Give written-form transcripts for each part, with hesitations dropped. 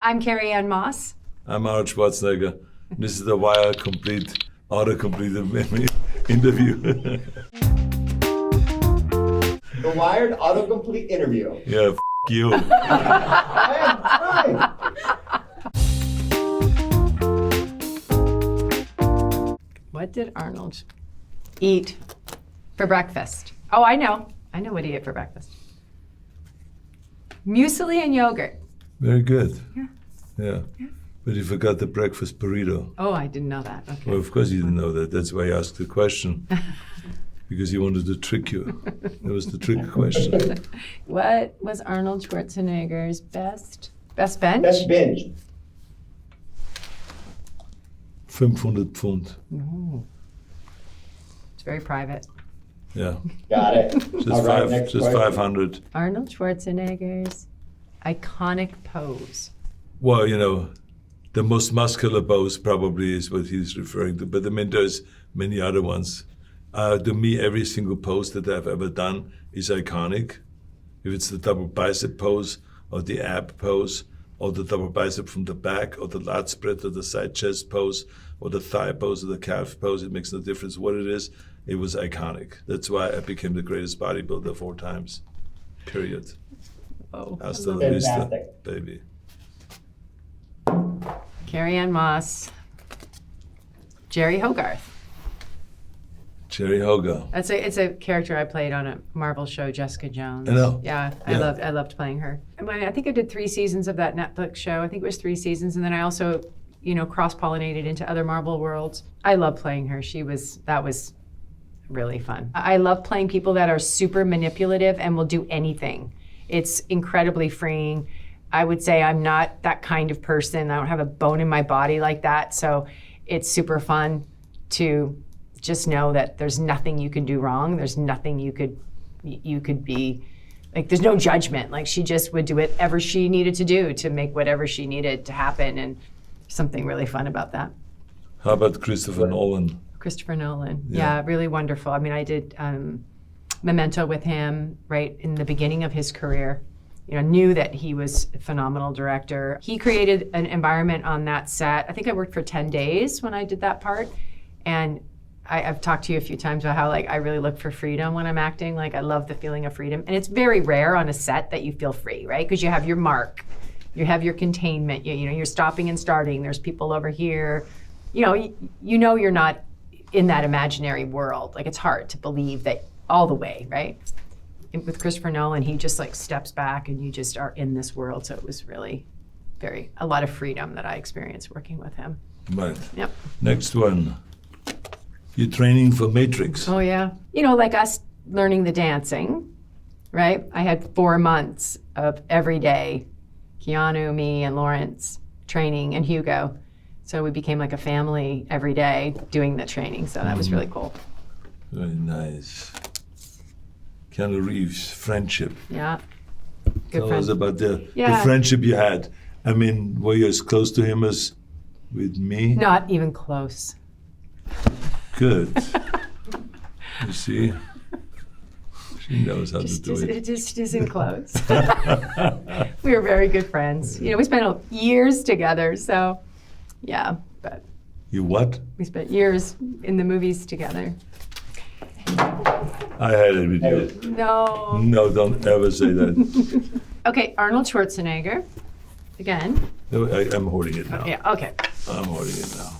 I'm CarrieAnne Moss. I'm Arnold Schwarzenegger. This is the WIRED Autocomplete interview. The WIRED Autocomplete interview. Yeah, you. What did Arnold eat for breakfast? Oh, I know. I know what he ate for breakfast. Muesli and yogurt. Very good. Yeah. Yeah. But you forgot the breakfast burrito. Oh, I didn't know that. Okay. Well, of course you didn't know that. That's why I asked the question. Because he wanted to trick you. That was the trick question. What was Arnold Schwarzenegger's best bench? Best binge. 500 Pfund. No. It's very private. Yeah. Got it. Just, All right, next just question. 500. Arnold Schwarzenegger's iconic pose. Well, you know, the most muscular pose probably is what he's referring to. But I mean, there's many other ones. To me, every single pose that I've ever done is iconic. If it's the double bicep pose, or the ab pose, or the double bicep from the back, or the lat spread, or the side chest pose, or the thigh pose, or the calf pose, it makes no difference what it is. It was iconic. That's why I became the greatest bodybuilder 4 times. Period. Oh, Hasta la vista, Fantastic. baby. CarrieAnne Moss. Jerry Hogarth. Jerry Hogarth. It's a character I played on a Marvel show, Jessica Jones. I know. Yeah, I loved playing her. I think I did 3 seasons of that Netflix show. I think it was 3 seasons, and then I also, cross-pollinated into other Marvel worlds. I love playing her. That was really fun. I love playing people that are super manipulative and will do anything. It's incredibly freeing. I would say I'm not that kind of person. I don't have a bone in my body like that. So it's super fun to just know that there's nothing you can do wrong. There's nothing you could be, like, there's no judgment. Like, she just would do whatever she needed to do to make whatever she needed to happen. And something really fun about that. How about Christopher Nolan? Christopher Nolan. Yeah. Yeah, really wonderful. I mean, I did Memento with him right in the beginning of his career. Knew that he was a phenomenal director. He created an environment on that set. I think I worked for 10 days when I did that part. And I've talked to you a few times about how, I really look for freedom when I'm acting. I love the feeling of freedom. And it's very rare on a set that you feel free, right? Because you have your mark. You have your containment. You're stopping and starting. There's people over here. You're not in that imaginary world. It's hard to believe that all the way, right? And with Christopher Nolan, he just steps back and you just are in this world. So it was really a lot of freedom that I experienced working with him. Right. Yep. Next one. You're training for Matrix. Oh yeah. Like us learning the dancing, right? I had 4 months of every day, Keanu, me, and Lawrence training, and Hugo. So we became like a family every day doing the training. So that was really cool. Very nice. Keanu Reeves, friendship. Yeah. Tell friend. us about the Yeah. friendship you had. I mean, were you as close to him as with me? Not even close. Good. You see? She knows how to do it. It just isn't close. We were very good friends. We spent years together. So, yeah, but You what? we spent years in the movies together. I had it with you. No. No, don't ever say that. Okay, Arnold Schwarzenegger. Again. No, I'm holding it now. Yeah, okay. I'm holding it now.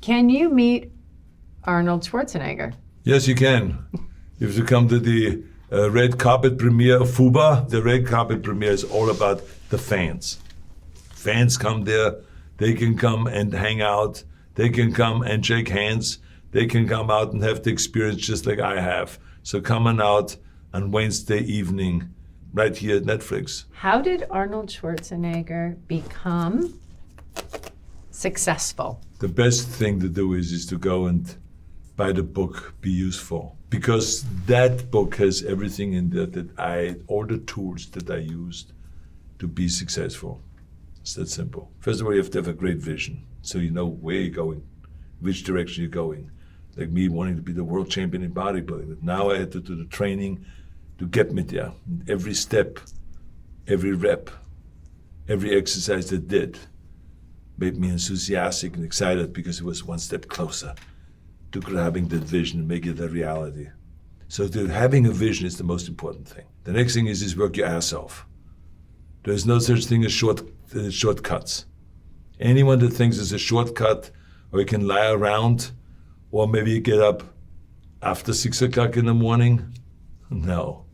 Can you meet Arnold Schwarzenegger? Yes, you can. If you come to the red carpet premiere of Fubar, the red carpet premiere is all about the fans. Fans come there. They can come and hang out. They can come and shake hands. They can come out and have the experience just like I have. So come on out on Wednesday evening, right here at Netflix. How did Arnold Schwarzenegger become successful? The best thing to do is to go and buy the book, Be Useful. Because that book has everything in there all the tools that I used to be successful. It's that simple. First of all, you have to have a great vision. So you know where you're going, which direction you're going. Like me wanting to be the world champion in bodybuilding. Now I had to do the training to get me there. Every step, every rep, every exercise I did made me enthusiastic and excited because it was one step closer to grabbing that vision and making it a reality. So having a vision is the most important thing. The next thing is work your ass off. There's no such thing as shortcuts. Anyone that thinks it's a shortcut, or you can lie around, or maybe you get up after 6 o'clock in the morning, no.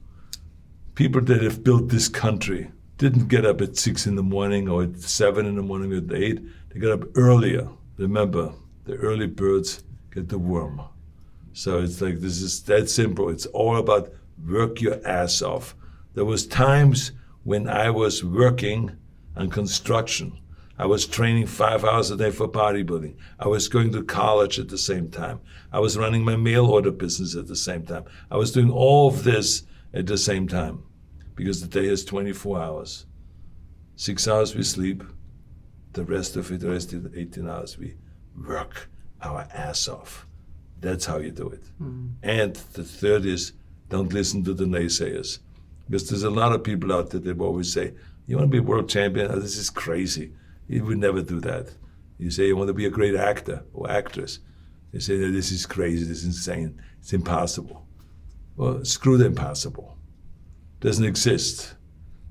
People that have built this country didn't get up at 6 in the morning or at 7 in the morning or at 8. They got up earlier. Remember, the early birds get the worm. So it's like, this is that simple. It's all about work your ass off. There was times when I was working on construction. I was training 5 hours a day for bodybuilding. I was going to college at the same time. I was running my mail order business at the same time. I was doing all of this at the same time because the day is 24 hours. 6 hours we sleep. The rest of 18 hours, we work our ass off. That's how you do it. And the third is, don't listen to the naysayers. Because there's a lot of people out there that will always say, you want to be world champion? Oh, this is crazy. You would never do that. You say you want to be a great actor or actress. They say that this is crazy, this is insane, it's impossible. Well, screw the impossible. Doesn't exist.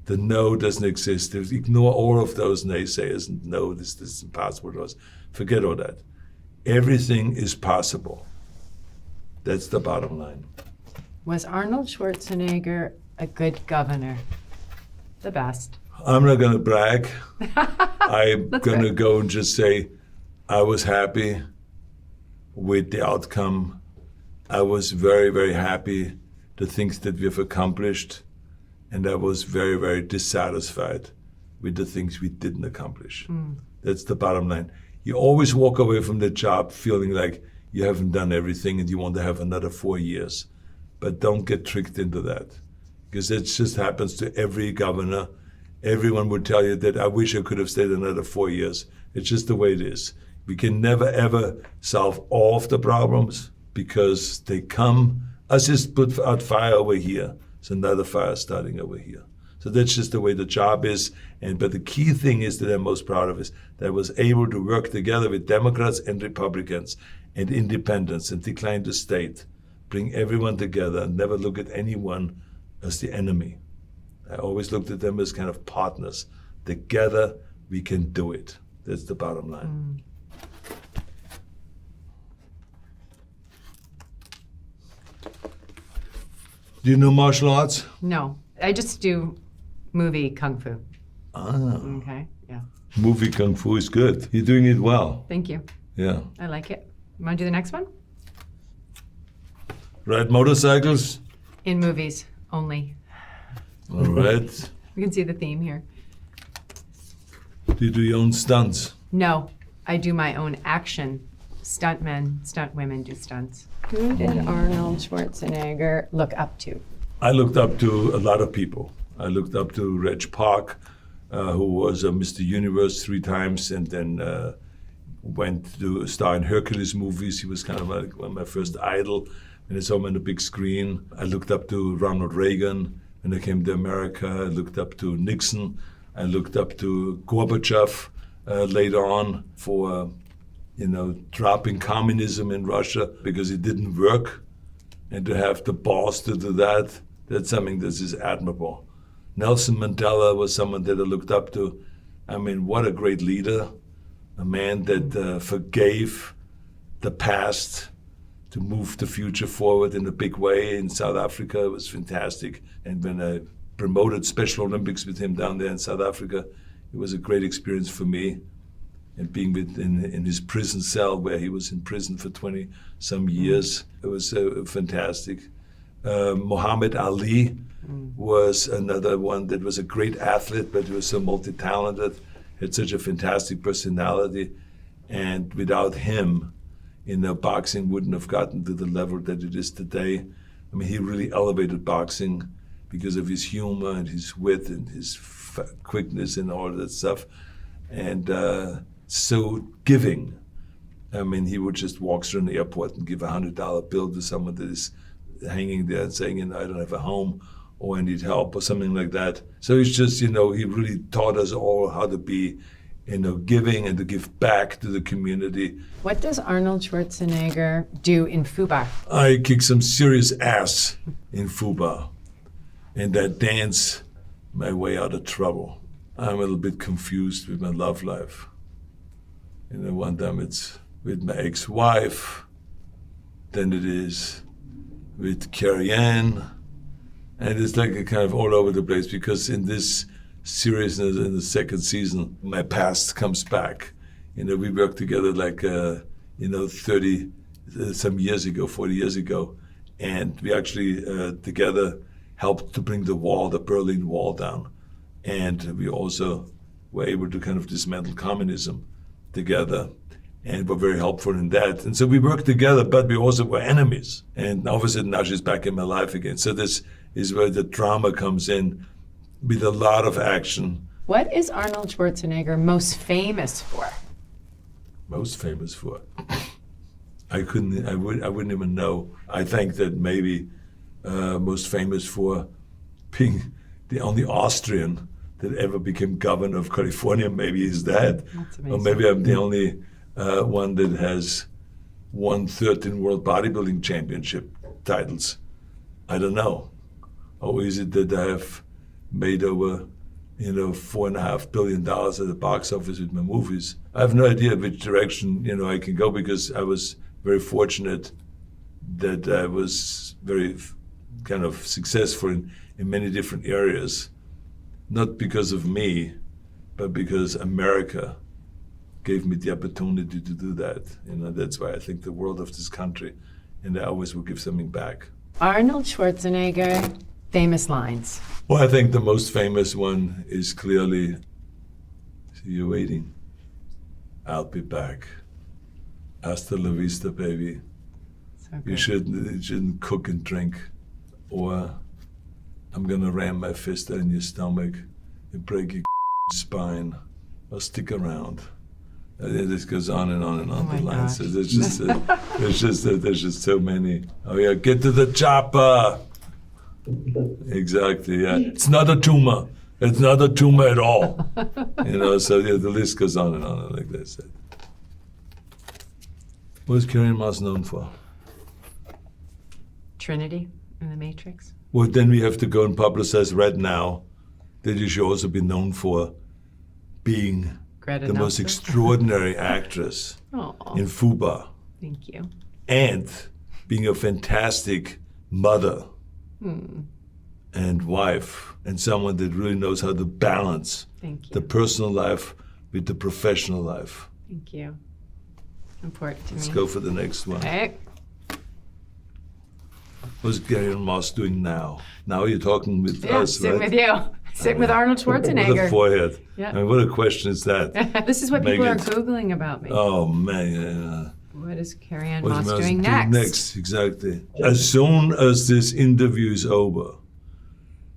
The no doesn't exist. Ignore all of those naysayers and no, this is impossible to us. Forget all that. Everything is possible. That's the bottom line. Was Arnold Schwarzenegger a good governor? The best. I'm not going to brag. I'm That's going to good. go and just say I was happy with the outcome. I was very, very happy the things that we've accomplished. And I was very, very dissatisfied with the things we didn't accomplish. That's the bottom line. You always walk away from the job feeling like you haven't done everything and you want to have another 4 years. But don't get tricked into that. Because it just happens to every governor. Everyone would tell you that I wish I could have stayed another 4 years. It's just the way it is. We can never ever solve all of the problems because they come. Us just put out fire over here. So another fire starting over here. So that's just the way the job is. But the key thing is that I'm most proud of is that I was able to work together with Democrats and Republicans and independents and decline the state, bring everyone together and never look at anyone as the enemy. I always looked at them as kind of partners. Together, we can do it. That's the bottom line. Do you know martial arts? No, I just do movie kung fu. Ah, Okay, yeah. movie kung fu is good. You're doing it well. Thank you. Yeah. I like it. Want to do the next one? Ride motorcycles? In movies only. All right. You can see the theme here. Do you do your own stunts? No, I do my own action. Stuntmen, stunt women do stunts. Who did Arnold Schwarzenegger look up to? I looked up to a lot of people. I looked up to Reg Park, who was Mr. Universe 3 times and then went to star in Hercules movies. He was kind of like one of my first idol. And I saw him on the big screen. I looked up to Ronald Reagan when I came to America. I looked up to Nixon. I looked up to Gorbachev later on for, dropping communism in Russia because it didn't work. And to have the balls to do that, that's something that is admirable. Nelson Mandela was someone that I looked up to. I mean, what a great leader. A man that forgave the past to move the future forward in a big way in South Africa. It was fantastic. And when I promoted Special Olympics with him down there in South Africa, it was a great experience for me. And being in his prison cell where he was in prison for 20 some years, it was fantastic. Muhammad Ali was another one that was a great athlete, but he was so multi-talented, had such a fantastic personality. And without him, boxing wouldn't have gotten to the level that it is today. I mean, he really elevated boxing because of his humor and his wit and his quickness and all of that stuff. And so giving. I mean, he would just walk through an airport and give $100 bill to someone that is hanging there and saying, I don't have a home, or I need help or something like that. So it's just, he really taught us all how to be, giving and to give back to the community. What does Arnold Schwarzenegger do in Fubar? I kick some serious ass in Fubar, and I dance my way out of trouble. I'm a little bit confused with my love life. One time it's with my ex-wife, then it is with CarrieAnne, and it's like a kind of all over the place, because in this seriousness in the second season, my past comes back. We worked together like 30 some years ago, 40 years ago, and we actually together helped to bring the Berlin Wall down, and we also were able to kind of dismantle communism together, and were very helpful in that. And so we worked together, but we also were enemies. And all of a sudden now she's back in my life again. So this is where the drama comes in, with a lot of action. What is Arnold Schwarzenegger most famous for? Most famous for? I wouldn't even know. I think that maybe most famous for being the only Austrian that ever became governor of California. Maybe is that. That's amazing. Or maybe I'm the only one that has won 13 World Bodybuilding Championship titles. I don't know. Or is it that I have made over, $4.5 billion at the box office with my movies? I have no idea which direction, I can go, because I was very fortunate that I was very kind of successful in many different areas. Not because of me, but because America gave me the opportunity to do that. That's why I think the world of this country, and I always will give something back. Arnold Schwarzenegger, famous lines. Well, I think the most famous one is clearly, see you waiting, I'll be back. Hasta la vista, baby. So good. You shouldn't cook and drink, or I'm gonna ram my fist in your stomach and break your spine, or stick around. This goes on and on and on Oh the my line. gosh. So there's just so many. Oh yeah, get to the chopper. Exactly. Yeah, it's not a tumor. It's not a tumor at all. So the list goes on and on, like they said. What is CarrieAnne Moss known for? Trinity in The Matrix. Well, then we have to go and publicize right now that you should also be known for being Greta the most Nelson. extraordinary actress Oh, in Fubar, thank you. and being a fantastic mother and wife, and someone that really knows how to balance Thank you. the personal life with the professional life. Thank you. Important to Let's me. go for the next one. Okay. What's CarrieAnne Moss doing now? Now you're talking with Yeah, us, sitting right? with you. Sitting with Arnold With a Schwarzenegger. forehead. Yeah. I mean, what a question is that? This is what people are Megan. Googling about me. Oh, man. What is CarrieAnne What's Moss Moss doing doing next? Exactly. As soon as this interview is over,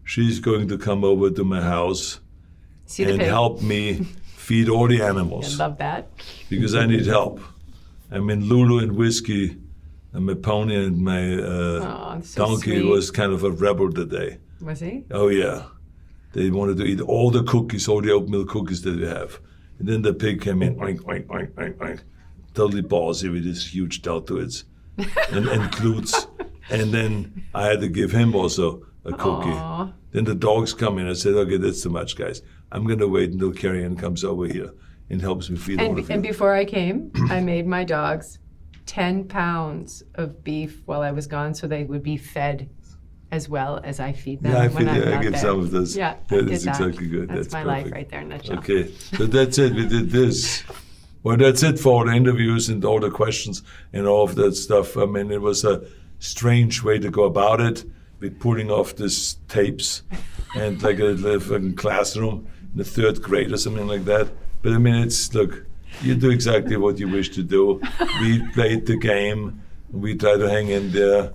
she's going to come over to my house See the and pig? help me feed all the I animals, love that. because I need help. I mean, Lulu and Whiskey, and my pony and my Oh, that's so donkey sweet. was kind of a rebel today. Was he? Oh, yeah. They wanted to eat all the cookies, all the oatmeal cookies that we have. And then the pig came in, oink, oink, oink, oink, oink, totally ballsy with his huge deltoids and glutes. And then I had to give him also a cookie. Aw. Then the dogs come in. I said, okay, that's too much, guys. I'm going to wait until CarrieAnne comes over here and helps me feed all of And you. before I came, I made my dogs 10 pounds of beef while I was gone, so they would be fed as well as I feed them Yeah, I when feed I'm you. I not give there. some of those. Yeah, Yeah, I that's did that. exactly good. That's That's my perfect. life right there in a nutshell. Okay, so that's it. We did this. Well, that's it for all the interviews and all the questions and all of that stuff. I mean, it was a strange way to go about it, with pulling off these tapes and like a fucking classroom in the 3rd grade or something like that. But I mean, look, you do exactly what you wish to do. We played the game. We try to hang in there.